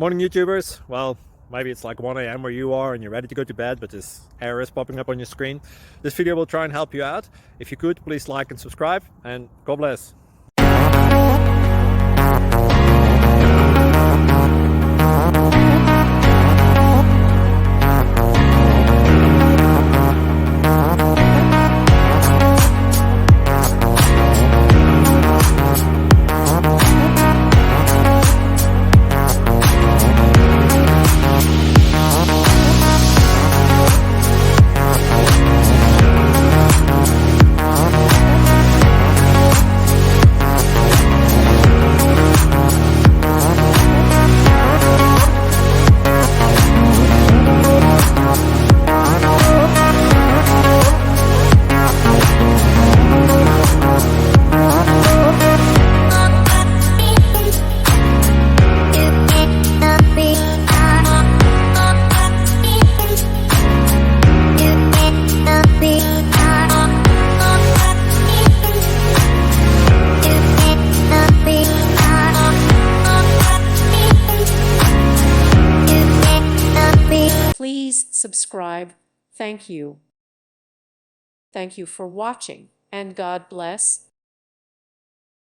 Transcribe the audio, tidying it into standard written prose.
Morning YouTubers. Well, maybe it's like 1 a.m. where you are and you're ready to go to bed, but this error is popping up on your screen. This video will try and help you out. If you could, please like and subscribe, and God bless. Please subscribe. Thank you. Thank you for watching, and God bless.